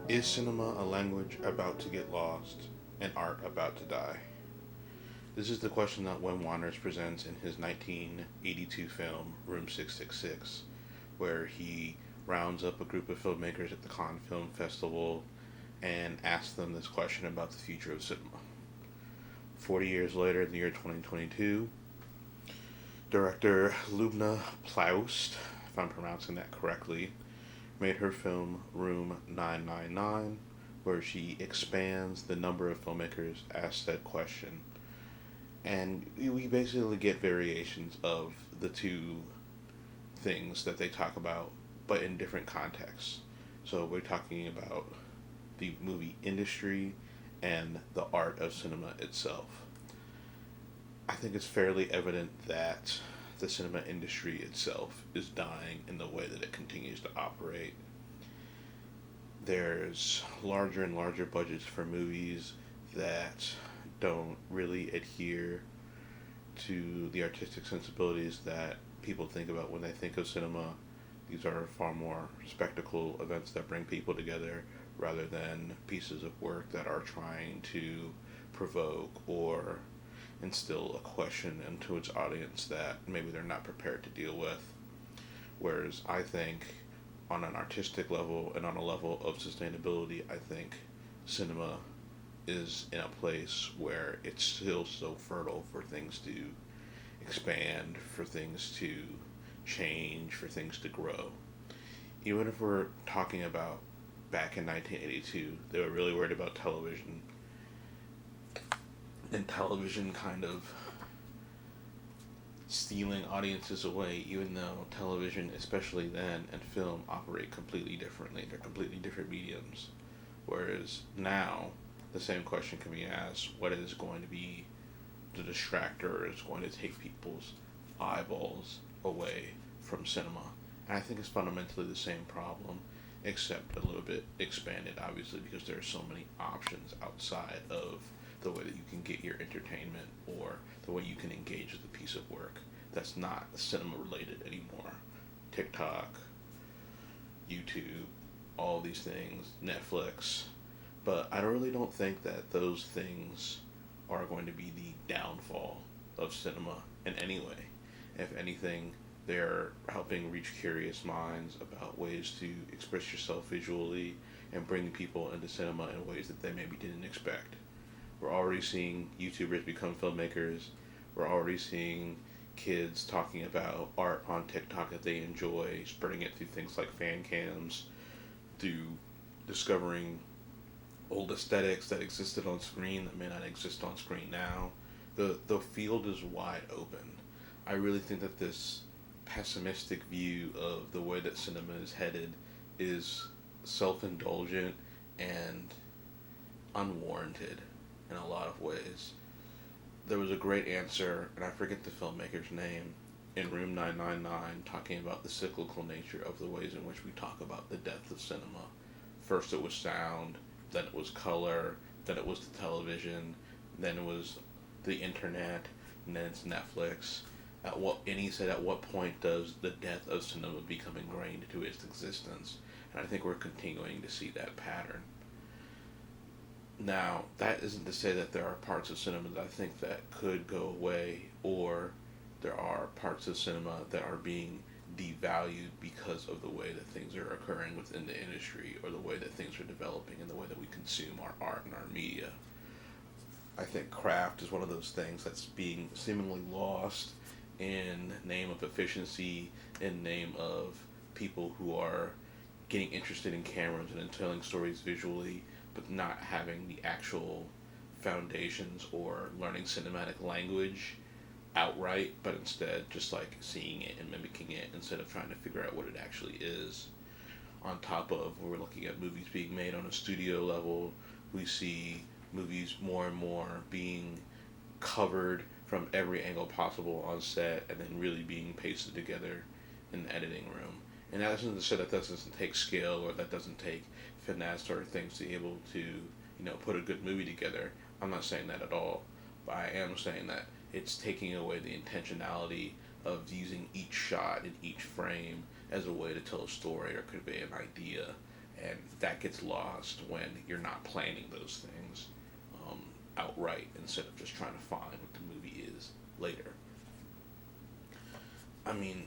Is cinema a language about to get lost and art about to die? This is the question that Wim Wanders presents in his 1982 film Room 666, where he rounds up a group of filmmakers at the Cannes Film Festival and asks them this question about the future of cinema. 40 years later, in the year 2022, director Lubna Playoust, if I'm pronouncing that correctly, made her film Room 999, where she expands the number of filmmakers asked that question. And we basically get variations of the two things that they talk about, but in different contexts. So we're talking about the movie industry and the art of cinema itself. I think it's fairly evident that the cinema industry itself is dying in the way that it continues to operate. There's larger and larger budgets for movies that don't really adhere to the artistic sensibilities that people think about when they think of cinema. These are far more spectacle events that bring people together rather than pieces of work that are trying to provoke or instill a question into its audience that maybe they're not prepared to deal with. Whereas I think on an artistic level and on a level of sustainability, I think cinema is in a place where it's still so fertile for things to expand, for things to change, for things to grow. Even if we're talking about back in 1982, they were really worried about television, and television kind of stealing audiences away, even though television, especially then, and film operate completely differently. They're completely different mediums. Whereas now, the same question can be asked: what is going to be the distractor? Is going to take people's eyeballs away from cinema? And I think it's fundamentally the same problem, except a little bit expanded, obviously, because there are so many options outside of the way that you can get your entertainment or the way you can engage with a piece of work that's not cinema related anymore. TikTok, YouTube, all these things, Netflix. But I really don't think that those things are going to be the downfall of cinema in any way. If anything, they're helping reach curious minds about ways to express yourself visually and bring people into cinema in ways that they maybe didn't expect. We're already seeing YouTubers become filmmakers. We're already seeing kids talking about art on TikTok that they enjoy, spreading it through things like fan cams, through discovering old aesthetics that existed on screen that may not exist on screen now. The field is wide open. I really think that this pessimistic view of the way that cinema is headed is self-indulgent and unwarranted in a lot of ways. There was a great answer, and I forget the filmmaker's name, in Room 999 talking about the cyclical nature of the ways in which we talk about the death of cinema. First it was sound, then it was color, then it was the television, then it was the internet, and then it's Netflix. And he said, at what point does the death of cinema become ingrained into its existence? And I think we're continuing to see that pattern. Now, that isn't to say that there are parts of cinema that I think that could go away, or there are parts of cinema that are being devalued because of the way that things are occurring within the industry, or the way that things are developing, and the way that we consume our art and our media. I think craft is one of those things that's being seemingly lost in name of efficiency, in name of people who are getting interested in cameras and in telling stories visually, but not having the actual foundations or learning cinematic language outright, but instead just like seeing it and mimicking it instead of trying to figure out what it actually is. On top of, we're looking at movies being made on a studio level, we see movies more and more being covered from every angle possible on set and then really being pasted together in the editing room. And that isn't to say that doesn't take skill or that doesn't take finesse or things to be able to, put a good movie together. I'm not saying that at all. But I am saying that it's taking away the intentionality of using each shot in each frame as a way to tell a story or convey an idea. And that gets lost when you're not planning those things outright instead of just trying to find what the movie is later. I mean,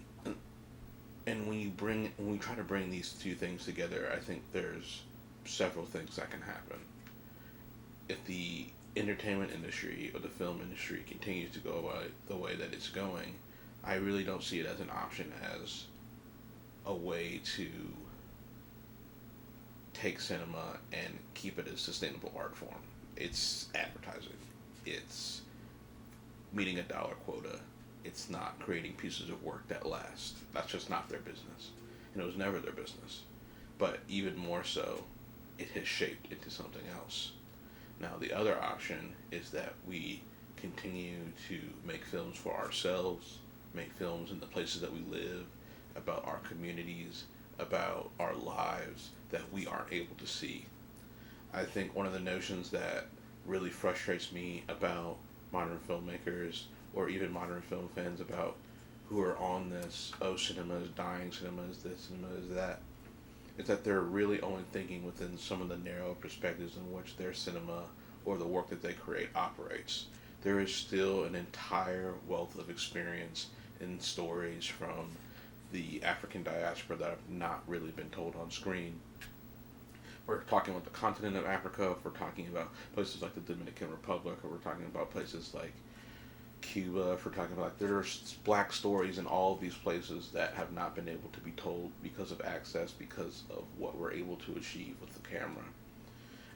and when we try to bring these two things together, I think there's several things that can happen. If the entertainment industry or the film industry continues to go by the way that it's going, I really don't see it as an option, as a way to take cinema and keep it a sustainable art form. It's advertising. It's meeting a dollar quota. It's not creating pieces of work that last. That's just not their business. And it was never their business. But even more so, it has shaped into something else. Now, the other option is that we continue to make films for ourselves, make films in the places that we live, about our communities, about our lives that we aren't able to see. I think one of the notions that really frustrates me about modern filmmakers, or even modern film fans, about who are on this, oh, cinema is dying, cinema is this, cinema is that, is that they're really only thinking within some of the narrow perspectives in which their cinema or the work that they create operates. There is still an entire wealth of experience in stories from the African diaspora that have not really been told on screen. We're talking about the continent of Africa, if we're talking about places like the Dominican Republic, or we're talking about places like Cuba, if we're talking about, there's black stories in all of these places that have not been able to be told because of access, because of what we're able to achieve with the camera.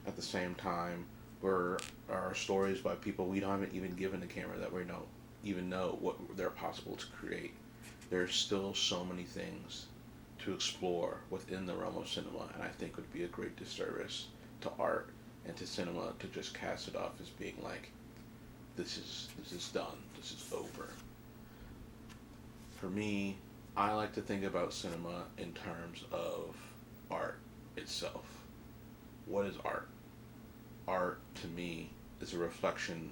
At the same time, there are stories by people we haven't even given a camera that we even know what they're possible to create. There's still so many things to explore within the realm of cinema, and I think it would be a great disservice to art and to cinema to just cast it off as being like, this is done, this is over. For me, I like to think about cinema in terms of art itself. What is art? Art, to me, is a reflection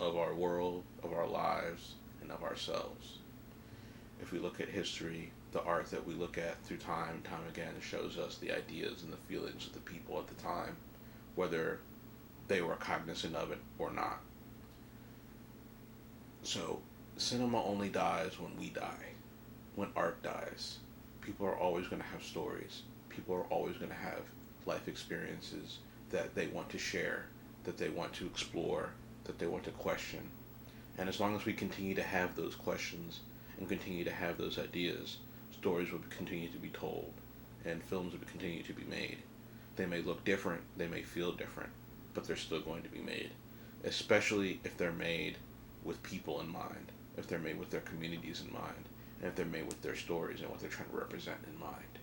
of our world, of our lives, and of ourselves. If we look at history, the art that we look at through time again shows us the ideas and the feelings of the people at the time, whether they were cognizant of it or not. So, cinema only dies when we die, when art dies. People are always going to have stories. People are always going to have life experiences that they want to share, that they want to explore, that they want to question. And as long as we continue to have those questions and continue to have those ideas, stories will continue to be told, and films will continue to be made. They may look different, they may feel different, but they're still going to be made, especially if they're made with people in mind, if they're made with their communities in mind, and if they're made with their stories and what they're trying to represent in mind.